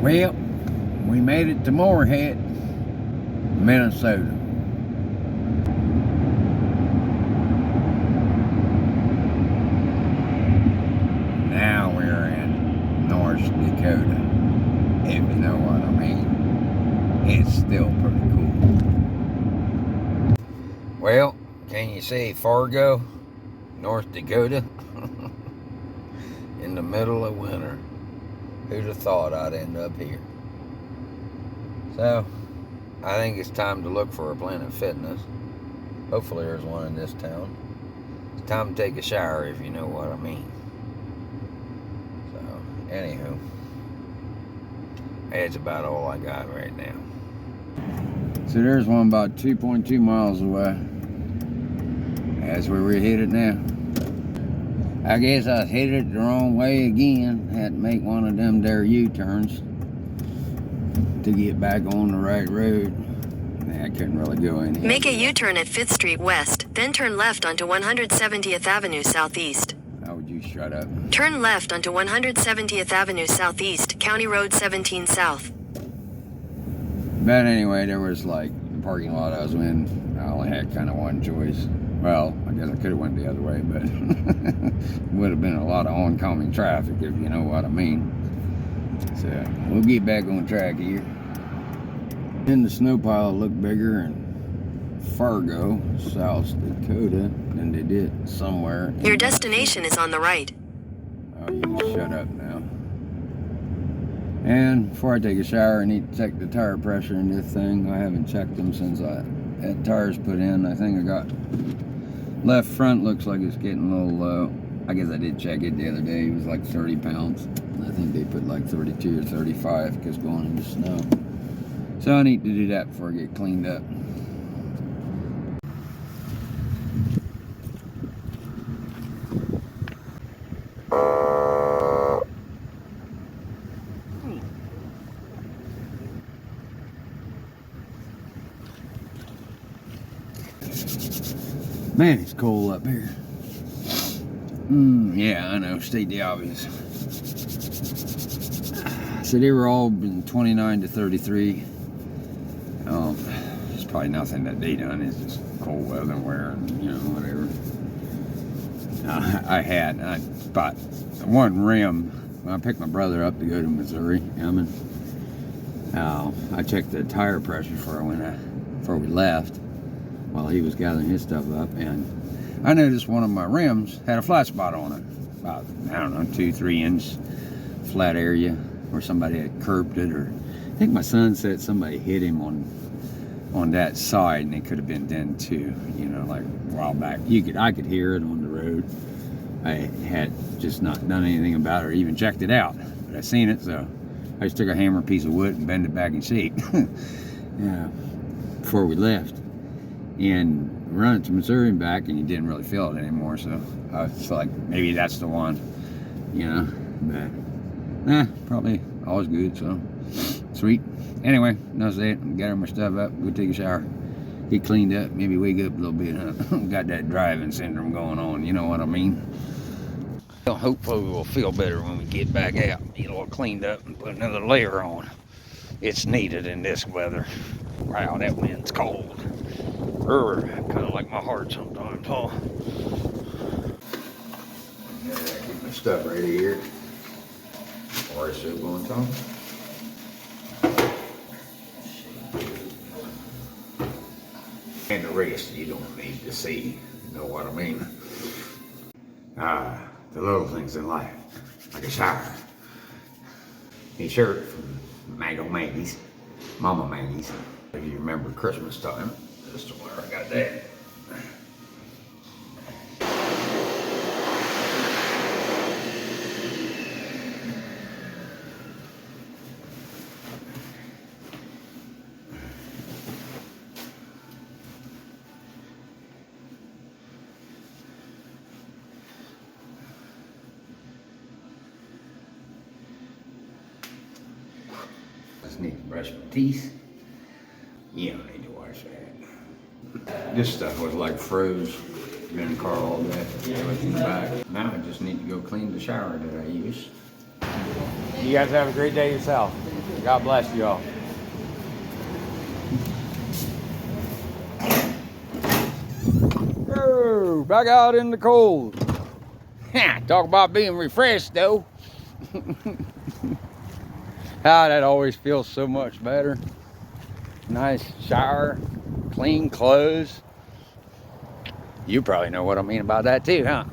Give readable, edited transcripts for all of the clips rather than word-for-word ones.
Well, we made it to Moorhead, Minnesota. Now we're in North Dakota, if you know what I mean. It's still pretty cool. Well, can you see Fargo, North Dakota? In the middle of winter. Who'd have thought I'd end up here? So, I think it's time to look for a Planet Fitness. Hopefully there's one in this town. It's time to take a shower, if you know what I mean. So, anywho, that's about all I got right now. So there's one about 2.2 miles away. That's where we're headed now. I guess I headed the wrong way again. Had to make one of them there U-turns to get back on the right road. I couldn't really go in here. Make a U-turn at 5th Street West, then turn left onto 170th Avenue Southeast. How would you shut up? Turn left onto 170th Avenue Southeast, County Road 17 South. But anyway, there was like the parking lot I was in. I only had kind of one choice. Well, I guess I could have went the other way, but it would have been a lot of oncoming traffic, if you know what I mean. So we'll get back on track here. And the snow pile looked bigger in Fargo, South Dakota, than they did somewhere. Your destination is on the right. Oh, you can shut up now. And before I take a shower, I need to check the tire pressure in this thing. I haven't checked them since I had tires put in. I think I got left front looks like it's getting a little low. I guess I did check it the other day. It was like 30 pounds. I think they put like 32 or 35 because going in the snow. So I need to do that before I get cleaned up. Man, it's cold up here. Yeah, I know, state the obvious. So they were all in 29 to 33. It's probably nothing that they done. It's just cold weather and wear, and, you know, whatever. I bought one rim. When I picked my brother up to go to Missouri, I checked the tire pressure before we left, while he was gathering his stuff up, and I noticed one of my rims had a flat spot on it, about, I don't know, 2-3 inch flat area where somebody had curbed it, or I think my son said somebody hit him on that side, and it could have been dent too, you know, like a while back. I could hear it on the road. I had just not done anything about it or even checked it out, but I seen it, so I just took a hammer, piece of wood, and bent it back in shape. Yeah, before we left. And run it to Missouri and back, and you didn't really feel it anymore, so I was like, maybe that's the one, you know, but probably always good, so sweet. Anyway, that's it. I'm gathering my stuff up, go take a shower, get cleaned up, maybe wake up a little bit, huh? Got that driving syndrome going on, you know what I mean? Well, hopefully we'll feel better when we get back out, get all cleaned up and put another layer on. It's needed in this weather. Wow, that wind's cold. Kind of like my heart sometimes, huh? Yeah, keep my stuff ready here. Or soup on top. And the rest you don't need to see. You know what I mean? The little things in life, like a shower. A shirt from Maggie's, Mama Maggie's. If you remember Christmas time. That's where I got that. Just need to brush my teeth. You don't need to wash that. This stuff was like froze. Been in the car all day. What's in the back. Now I just need to go clean the shower that I used. You guys have a great day yourself. God bless you all. Oh, back out in the cold. Talk about being refreshed, though. That always feels so much better. Nice shower, clean clothes. You probably know what I mean about that too, huh?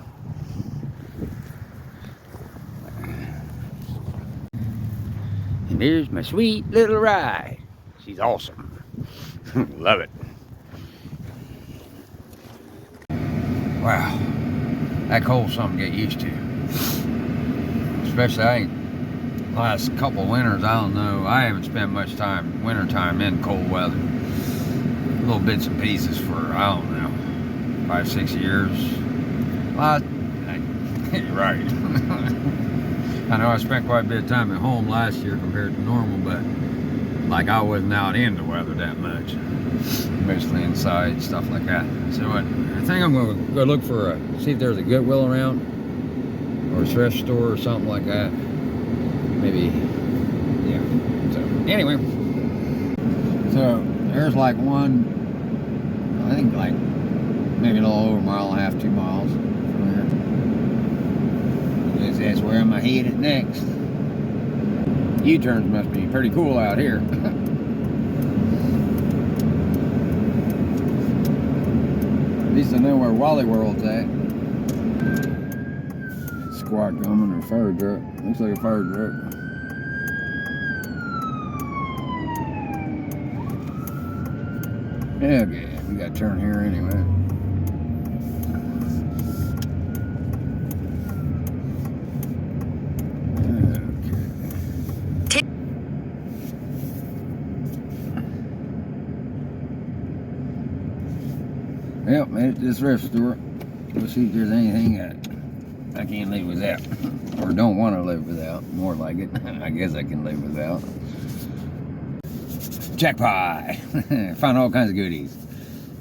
And here's my sweet little ride. She's awesome. Love it. Wow. That cold's something to get used to. Especially last couple winters, I don't know. I haven't spent much time, winter time, in cold weather. Little bits and pieces for, I don't know, 5, 6 years. Well, you're right. I know I spent quite a bit of time at home last year compared to normal, but like I wasn't out in the weather that much. Mostly inside, stuff like that. So I think I'm going to go look for see if there's a Goodwill around or a thrift store or something like that. Maybe, yeah. So anyway, so there's like one, I think like maybe a little over a mile and a half, 2 miles from here. Because that's where I'm headed next. U-turns must be pretty cool out here. At least I know where Wally World's at. Squat coming or fire truck. Looks like a fire truck. Okay, we gotta turn here anyway. Yep, made it to this thrift store. Let's see if there's anything I can't live without. Or don't want to live without. More like it. I guess I can live without. Jackpot! Found all kinds of goodies.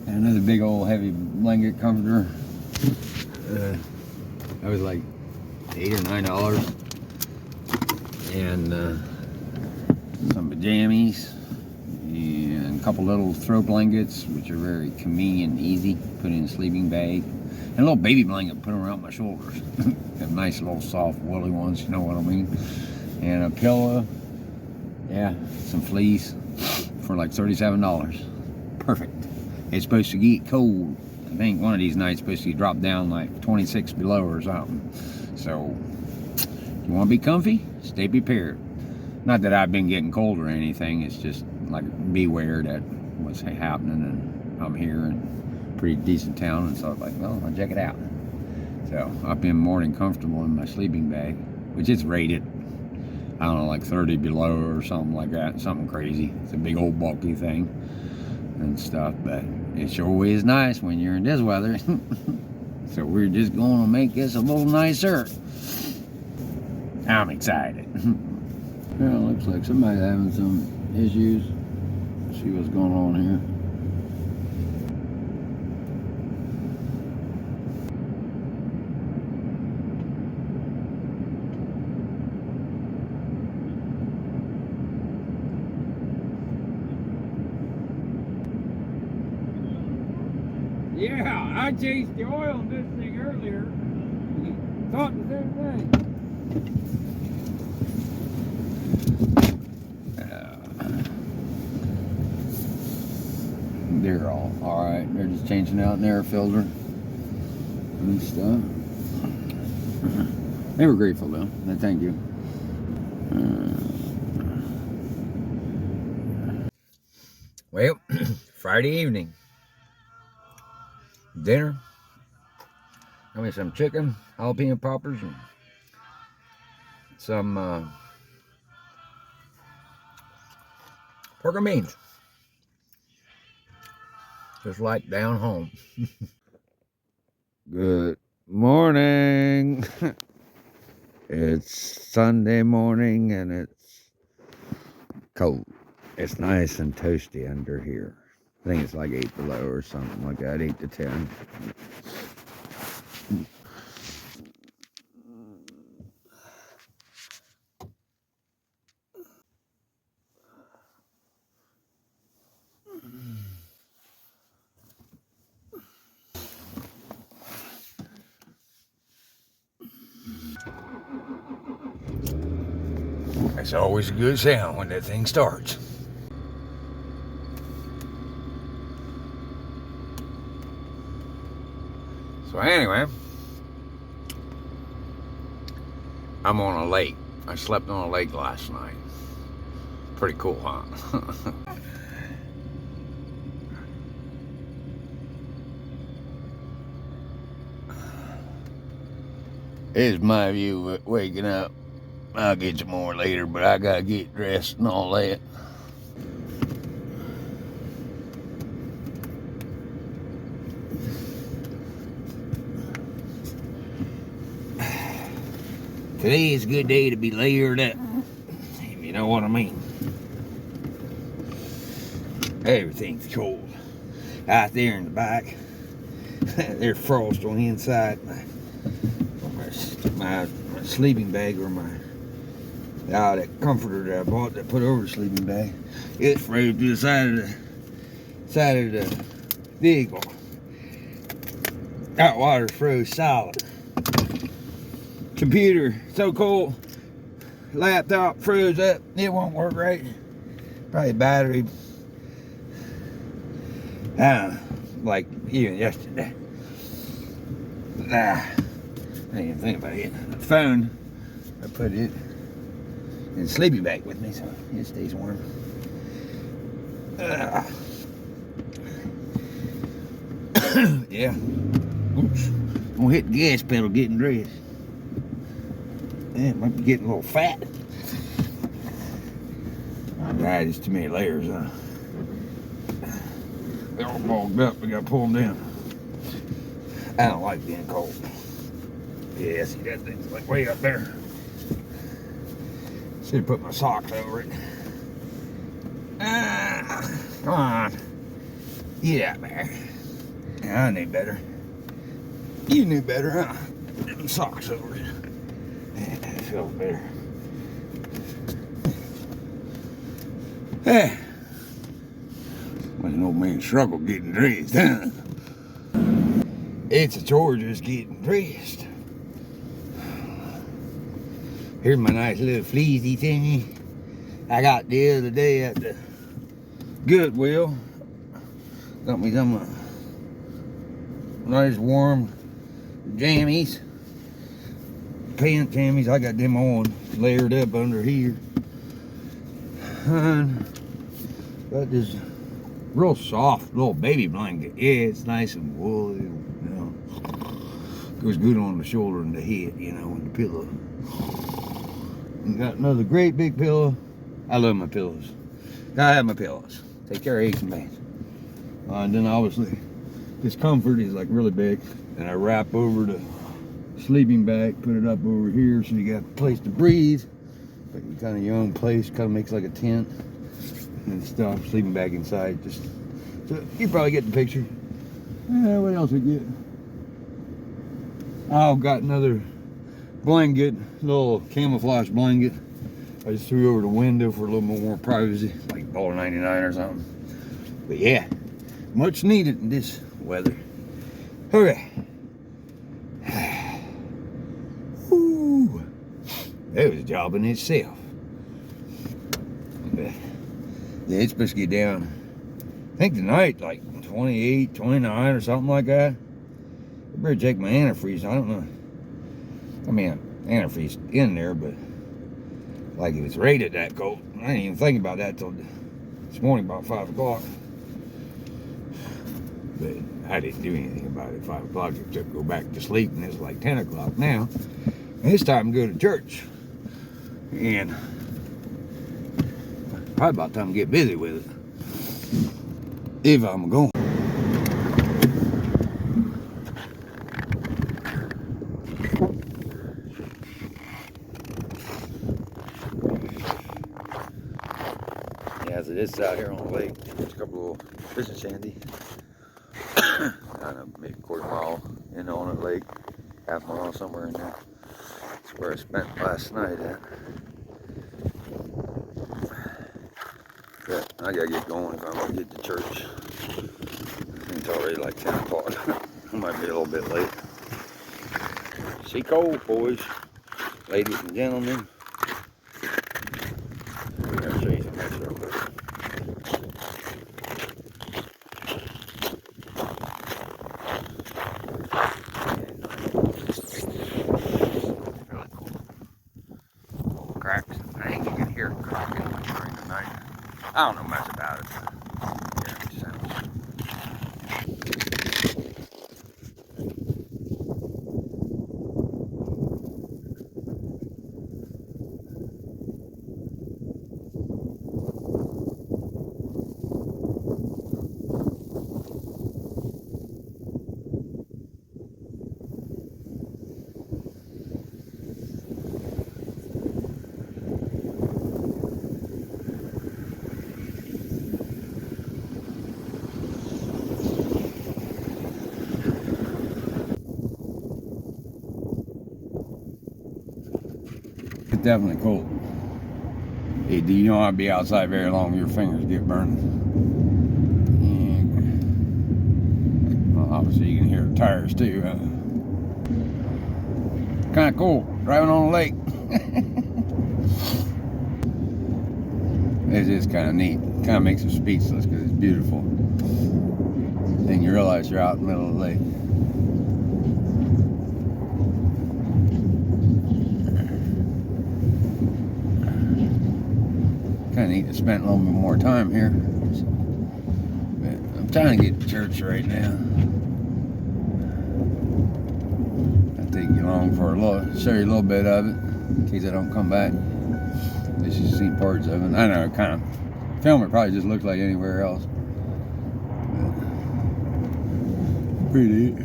And another big old heavy blanket comforter. That was like $8 or $9. And some pajamas. And a couple little throw blankets, which are very convenient and easy. Put in a sleeping bag. And a little baby blanket, put them around my shoulders. Have nice little soft woolly ones, you know what I mean. And a pillow. Yeah, some fleece for like $37. Perfect. It's supposed to get cold. I think one of these nights supposed to drop down like 26 below or something. So, you want to be comfy? Stay prepared. Not that I've been getting cold or anything. It's just like beware that what's happening, and I'm here in a pretty decent town, and so I was like, well, I'll check it out. So I've been more than comfortable in my sleeping bag, which is rated, I don't know, like 30 below or something like that, something crazy. It's a big old bulky thing and stuff, but it sure is nice when you're in this weather. So we're just going to make this a little nicer. I'm excited. Well, it looks like somebody's having some issues. See what's going on here. Yeah, I changed the oil in this thing earlier. Thought the same thing. They're all right. They're just changing out an air filter and stuff. They were grateful though. Thank you. Well, Friday evening. Dinner. Got me some chicken, jalapeno poppers, and some pork and beans. Just like down home. Good morning. It's Sunday morning and it's cold. It's nice and toasty under here. I think it's like 8 below or something like that, 8 to 10. That's always a good sound when that thing starts. So anyway, I'm on a lake. I slept on a lake last night. Pretty cool, huh? Here's my view of waking up. I'll get you more later, but I gotta get dressed and all that. Today is a good day to be layered up, if you know what I mean. Everything's cold. Out there in the back, there's frost on the inside. My sleeping bag, or that comforter that I bought that put over the sleeping bag, it's froze to the side of the vehicle. That water's froze solid. Computer so cold. Laptop froze up. It won't work right. Probably battery. Like even yesterday. I didn't even think about it. The phone, I put it in the sleeping bag with me so it stays warm. Yeah. Oops. I'm gonna hit the gas pedal getting dressed. Yeah, it might be getting a little fat. God, there's too many layers, huh? They're all bogged up. We gotta pull them down. I don't like being cold. Yeah, see that thing's like way up there. Should have put my socks over it. Come on. Get out there. I knew better. You knew better, huh? Put them socks over it. That feels better. Hey. Was an old man struggle getting dressed, huh? It's a chore just getting dressed. Here's my nice little fleecy thingy I got the other day at the Goodwill. Got me some nice warm jammies. Pant jammies. I got them on layered up under here. And got this real soft little baby blanket. Yeah, it's nice and woolly, you know. Goes good on the shoulder and the head, you know, and the pillow. And got another great big pillow. I love my pillows. I have my pillows. Take care of aches and pains. And then obviously this comfort is like really big. And I wrap over the sleeping bag, put it up over here so you got a place to breathe. Like kind of your own place, kind of makes like a tent and stuff. Sleeping bag inside. Just so you probably get the picture. What else we get? I've got another blanket, little camouflage blanket. I just threw over the window for a little more privacy, like $1.99 or something. But yeah, much needed in this weather. Okay. Ooh, that was a job in itself. Yeah, it's supposed to get down, I think tonight, like 28, 29 or something like that. I better check my antifreeze. I don't know. I mean, antifreeze in there, but like if it's rated that cold, I didn't even think about that till this morning about 5 o'clock. But I didn't do anything about it at 5 o'clock except go back to sleep, and it's like 10 o'clock now. And it's time to go to church. And probably about time to get busy with it. If I'm going. Yeah, so this is out here on the lake. There's a couple of little fishing shanties. I don't know, maybe a quarter mile in on the lake, half mile somewhere in there. That's where I spent last night at. But I gotta get going if I'm gonna get to church. I think it's already like 10 o'clock. I might be a little bit late. Sea cold, boys, ladies and gentlemen. I don't know much about it. Yeah, it sounds. It's definitely cold. Hey, do you know I'd be outside very long, your fingers get burned. And, well, obviously you can hear the tires too. Kind of cool, driving on a lake. It's just kind of neat. Kind of makes you speechless because it's beautiful. Then you realize you're out in the middle of the lake. Kind of need to spend a little bit more time here. But I'm trying to get to church right now. I'll take you along for a little, show you a little bit of it in case I don't come back. At least you've seen parts of it. I know, kind of film it probably just looks like anywhere else. But pretty neat.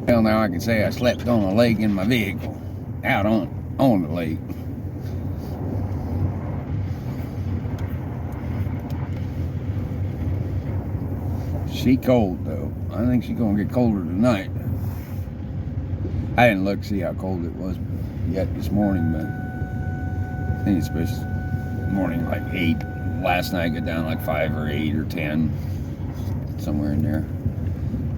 Well, now I can say I slept on a lake in my vehicle, out on the lake. She cold though. I think she's gonna get colder tonight. I didn't look to see how cold it was yet this morning, but I think it's supposed to morning like 8. Last night got down like 5 or 8 or 10, somewhere in there.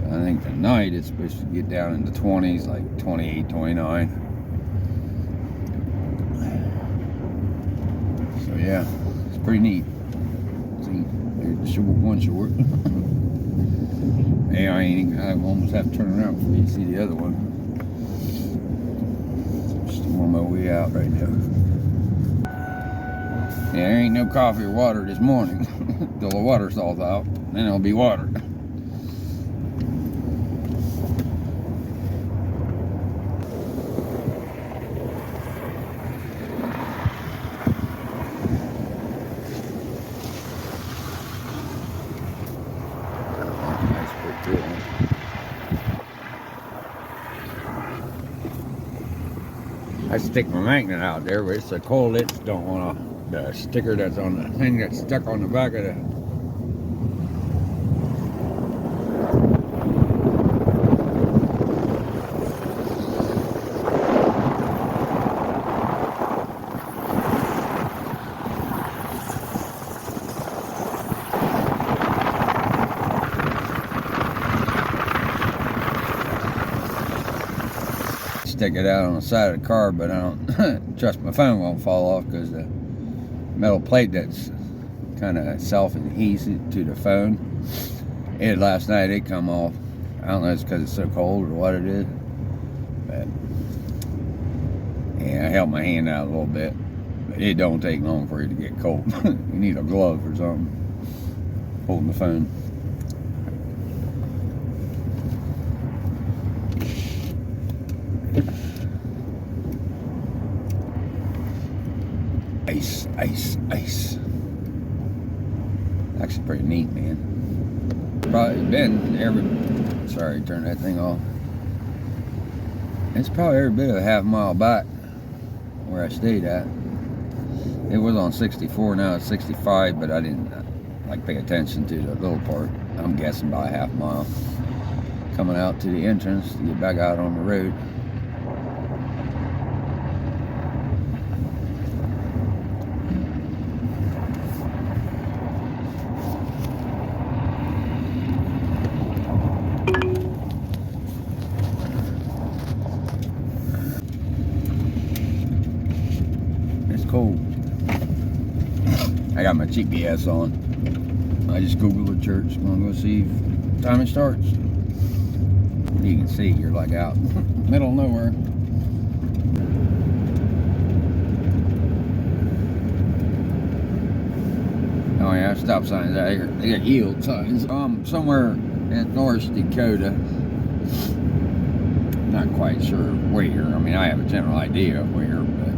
But I think tonight it's supposed to get down into 20s, like 28, 29. So yeah, it's pretty neat. See, there's the one short. Yeah, I almost have to turn around before you see the other one. Just on my way out right now. Yeah, there ain't no coffee or water this morning. Till the water thaws out, then it'll be water. I stick my magnet out there, but it's so cold it don't want to. The sticker that's on the thing that's stuck on the back of the. Stick it out on the side of the car, but I don't trust my phone won't fall off because the metal plate that's kind of self-adhesive to the phone. Last night it come off. I don't know if it's because it's so cold or what it is, but yeah, I held my hand out a little bit, but it don't take long for it to get cold. You need a glove or something holding the phone. Ice, ice, ice. Actually pretty neat, man. Probably been sorry, turn that thing off. It's probably every bit of a half mile back where I stayed at. It was on 64, now it's 65, but I didn't like pay attention to the little part. I'm guessing about a half mile. Coming out to the entrance to get back out on the road. Cold. I got my GPS on. I just Googled the church. I'm gonna go see what time it starts. You can see you're like out middle of nowhere. Oh yeah, stop signs out here. They got yield signs. Somewhere in North Dakota. Not quite sure where. I mean, I have a general idea of where, but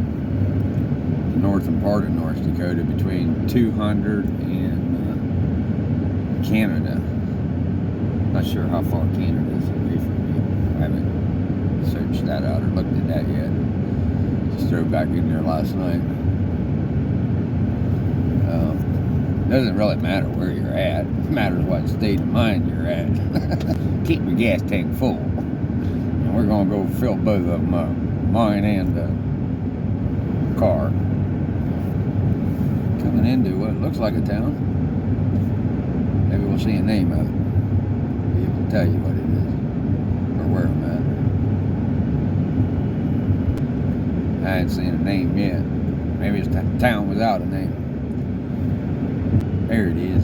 the northern part of North Dakota, between 200 and Canada. Not sure how far Canada is away from me. I haven't searched that out or looked at that yet. Just drove back in there last night. Doesn't really matter where you're at. It matters what state of mind you're at. Keep your gas tank full. And we're gonna go fill both of them up, mine and the car. Coming into what looks like a town. Maybe we'll see a name of it. Be able to tell you what it is or where I'm at. I ain't seen a name yet. Maybe it's a town without a name. There it is.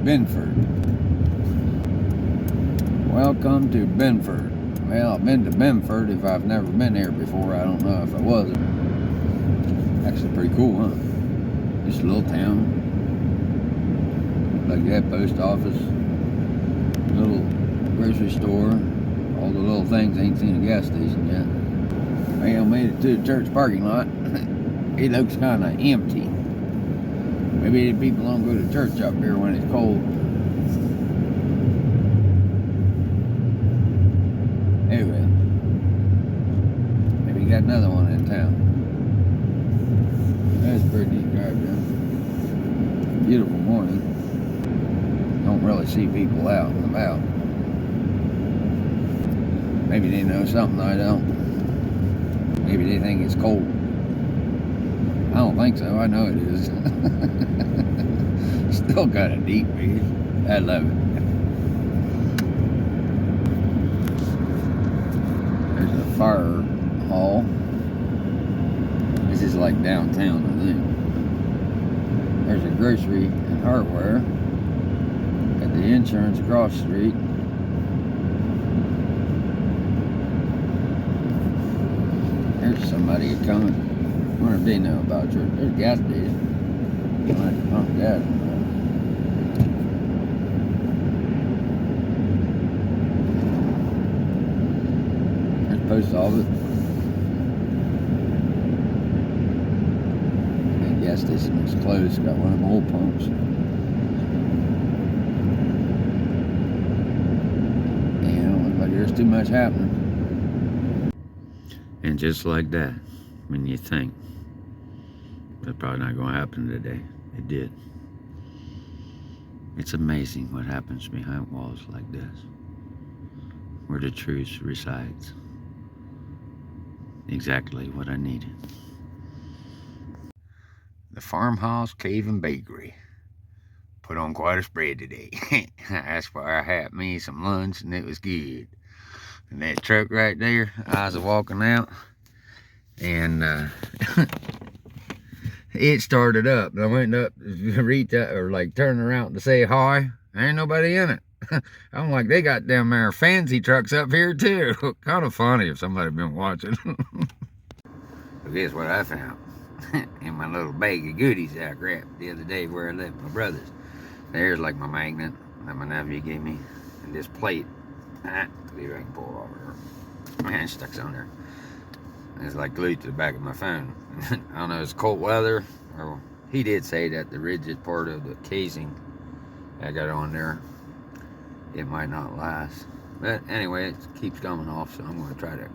Binford. Welcome to Binford. Well, I've been to Binford. If I've never been here before, I don't know if I wasn't. Actually pretty cool, huh? Just a little town. Like that post office, little grocery store, all the little things. Ain't seen a gas station yet. Well, made it to the church parking lot. It looks kind of empty. Maybe the people don't go to church up here when it's cold. Anyway, maybe you got another one in town. That's a pretty neat drive down. Beautiful morning. Don't really see people out and about. Maybe they know something I don't. Maybe they think it's cold. I don't think so. I know it is. Still kind of deep, man. I love it. There's a fire hall. This is like downtown, I think. There's a grocery and hardware. Got the insurance across the street. There's somebody coming. I wonder if they know about church. There's a gas station. I have to pump gas. There's the post office. That gas station looks closed. Got one of them old pumps. And it don't look like there's too much happening. And just like that, when you think that's probably not going to happen today, it did. It's amazing what happens behind walls like this, where the truth resides. Exactly what I needed. The Farmhouse Cave and Bakery put on quite a spread today. That's why I had me some lunch, and it was good. And that truck right there, I was walking out, and it started up. I went up to reach out, or like turn around to say hi. There ain't nobody in it. I'm like, they got them there fancy trucks up here too. Kind of funny if somebody been watching. But guess what I found? In my little bag of goodies that I grabbed the other day where I left my brother's. There's like my magnet that my nephew gave me, and this plate. See if I can pull it off here. My hand stuck on there. It's like glued to the back of my phone. I don't know, it's cold weather, or he did say that the rigid part of the casing I got on there, it might not last. But anyway, it keeps coming off, so I'm going to try to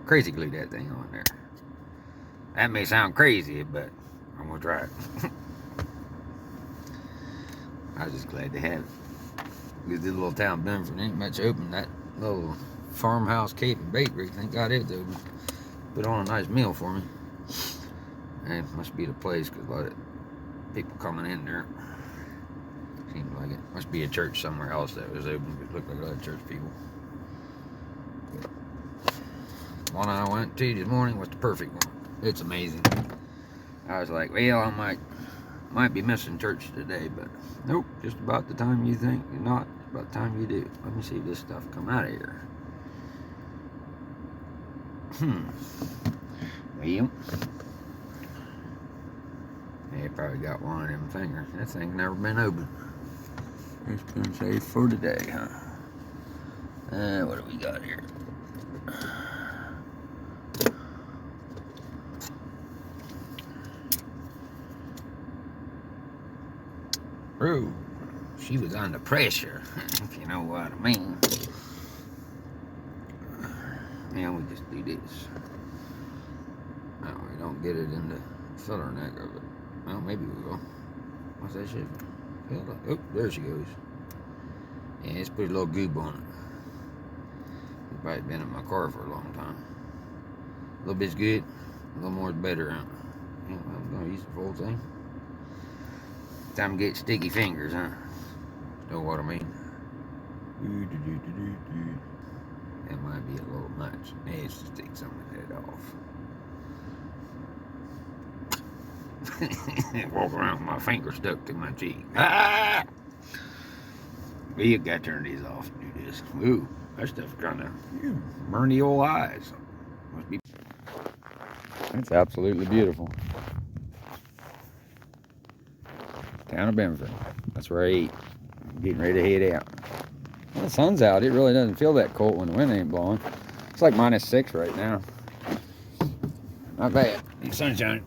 crazy glue that thing on there. That may sound crazy, but I'm going to try it. I was just glad to have it. Because this little town Binford ain't much open. That little Farmhouse Cave and Bakery, thank God it's open. Put on a nice meal for me. And it must be the place, because a lot of people coming in there. Seems like it. Must be a church somewhere else that was open. It looked like a lot of church people. But one I went to this morning was the perfect one. It's amazing. I was like, well, I might be missing church today, but nope, just about the time you think you're not, it's about the time you do. Let me see if this stuff come out of here. Well, Yeah, probably got one of them fingers. That thing's never been opened. It's been saved for today, huh? What do we got here? Ooh, she was under pressure, if you know what I mean. Yeah, we just do this. No, we don't get it in the filler neck of it. Well, maybe we will. What's that shit? Oh, there she goes. Yeah, let's put a little goob on it. It's probably been in my car for a long time. A little bit's good, a little more is better. Huh? Yeah, well, I'm gonna use the full thing. Time to get sticky fingers, huh? Know what I mean? That might be a little much. Let's just take some of that off. Walk around with my finger stuck to my cheek. Ah! You gotta turn these off and do this. Ooh, that stuff's trying to burn the old eyes. Must be. It's absolutely beautiful. Town of Binford. That's where I eat. I'm getting ready to head out. Well, the sun's out. It really doesn't feel that cold when the wind ain't blowing. It's like -6 right now. Not bad. The sun's shining.